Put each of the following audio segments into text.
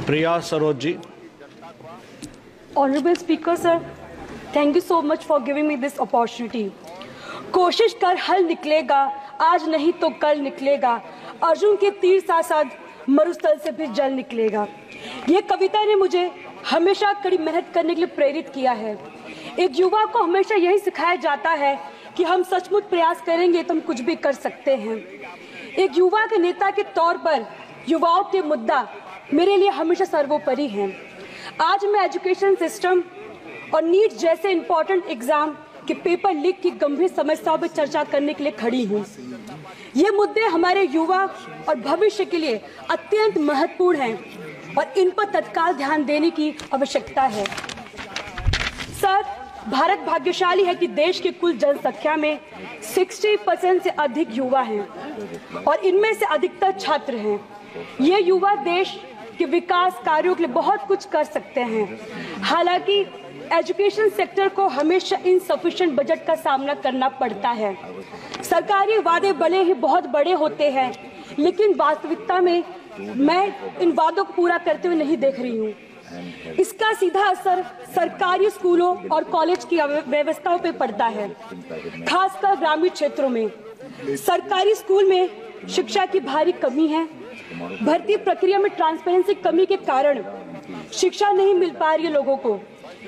Priya Saroj. Honorable Speaker, sir, thank you so much for giving me this opportunity. कोशिश कर हल निकलेगा, आज नहीं तो कल निकलेगा, अर्जुन के तीर साथ मरुस्थल से फिर जल निकलेगा। ये कविता ने मुझे हमेशा कड़ी मेहनत करने के लिए प्रेरित किया है। एक युवा को हमेशा यही सिखाया जाता है कि हम सचमुच प्रयास करेंगे तो हम कुछ भी कर सकते हैं। एक युवा के नेता के तौर पर युवाओं के मुद्दा मेरे लिए हमेशा सर्वोपरि हैं। आज मैं एजुकेशन सिस्टम और नीट जैसे इम्पोर्टेंट एग्जाम के पेपर लीक की गंभीर समस्याओं पर चर्चा करने के लिए खड़ी हूँ। ये मुद्दे हमारे युवा और भविष्य के लिए अत्यंत महत्वपूर्ण हैं और इन पर तत्काल ध्यान देने की आवश्यकता है। सर, भारत भाग्यशाली है कि देश की कुल जनसंख्या में 60% से अधिक युवा हैं और इनमें से अधिकतर छात्र हैं। ये युवा देश के विकास कार्यों के लिए बहुत कुछ कर सकते हैं। हालांकि एजुकेशन सेक्टर को हमेशा इनसफिशिएंट बजट का सामना करना पड़ता है। सरकारी वादे भले ही बहुत बड़े होते हैं, लेकिन वास्तविकता में मैं इन वादों को पूरा करते हुए नहीं देख रही हूँ। इसका सीधा असर सरकारी स्कूलों और कॉलेज की व्यवस्थाओं पर पड़ता है, खासकर ग्रामीण क्षेत्रों में। सरकारी स्कूल में शिक्षा की भारी कमी है। भर्ती प्रक्रिया में ट्रांसपेरेंसी कमी के कारण शिक्षा नहीं मिल पा रही है लोगों को।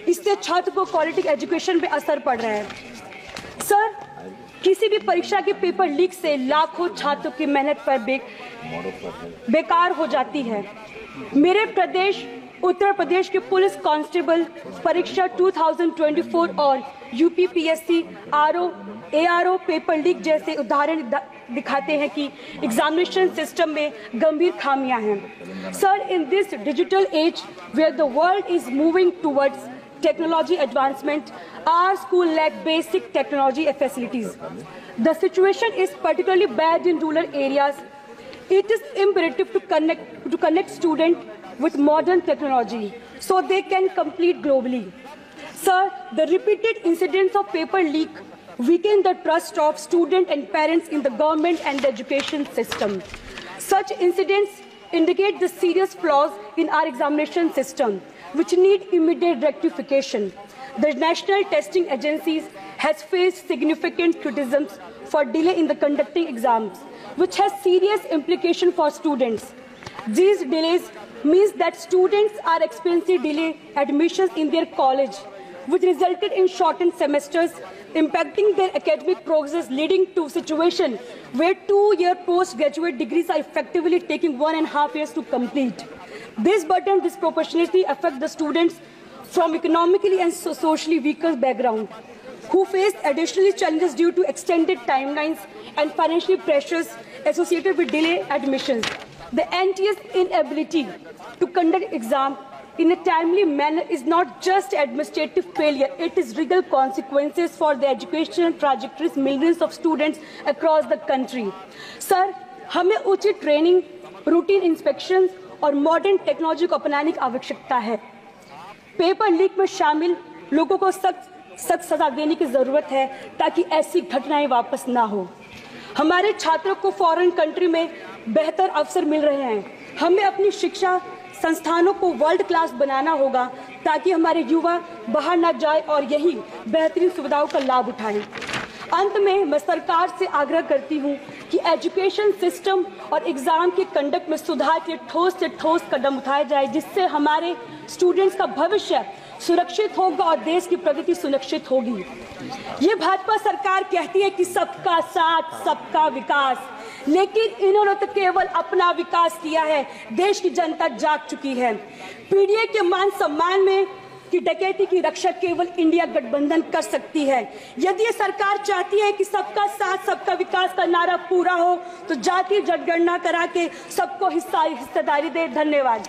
इससे छात्र को क्वालिटी एजुकेशन पे असर पड़ रहा है। सर, किसी भी परीक्षा के पेपर लीक से लाखों छात्रों की मेहनत पर बेकार हो जाती है। मेरे प्रदेश उत्तर प्रदेश के पुलिस कांस्टेबल परीक्षा 2024 और यूपीपीएससी एआरओ पेपर लीक जैसे उदाहरण दिखाते हैं कि एग्जामिनेशन सिस्टम में गंभीर खामियां हैं। Sir, in this digital age where the world is moving towards technology advancement, our school lack basic technology facilities. The situation is particularly bad in rural areas. It is imperative to connect students with modern technology so they can compete globally. Sir, the repeated incidents of paper leak weaken the trust of students and parents in the government and the education system. Such incidents indicate the serious flaws in our examination system, which need immediate rectification. The National Testing Agencies has faced significant criticisms for delay in the conducting exams, which has serious implications for students. These delays means that students are experiencing delayed admissions in their college, which resulted in shortened semesters, impacting their academic progress, leading to a situation where 2-year postgraduate degrees are effectively taking 1.5 years to complete. This burden disproportionately affects the students from economically and socially weaker background, who face additional challenges due to extended timelines and financial pressures associated with delayed admissions. The NTA's inability to conduct exam in a timely manner is not just administrative failure, it is real consequences for the educational trajectories millions of students across the country. Sir, हमें उचित training, routine inspection और modern technology को अपनाने की आवश्यकता है। Paper leak में शामिल लोगों को सख्त सजा देने की जरूरत है ताकि ऐसी घटनाएं वापस ना हो। हमारे छात्रों को फॉरेन कंट्री में बेहतर अवसर मिल रहे हैं। हमें अपनी शिक्षा संस्थानों को वर्ल्ड क्लास बनाना होगा ताकि हमारे युवा बाहर ना जाए और यही बेहतरीन सुविधाओं का लाभ उठाएं। अंत में मैं सरकार से आग्रह करती हूँ कि एजुकेशन सिस्टम और एग्जाम के कंडक्ट में सुधार के ठोस से ठोस कदम उठाए जाए, जिससे हमारे स्टूडेंट्स का भविष्य सुरक्षित होगा और देश की प्रगति सुनिश्चित होगी। ये भाजपा सरकार कहती है कि सबका साथ सबका विकास, लेकिन इन्होंने तो केवल अपना विकास किया है। देश की जनता जाग चुकी है। पीडीए के मान सम्मान में की डकैती की रक्षा केवल इंडिया गठबंधन कर सकती है। यदि ये सरकार चाहती है कि सबका साथ सबका विकास का नारा पूरा हो तो जातीय जनगणना करा के सबको हिस्सेदारी दे। धन्यवाद।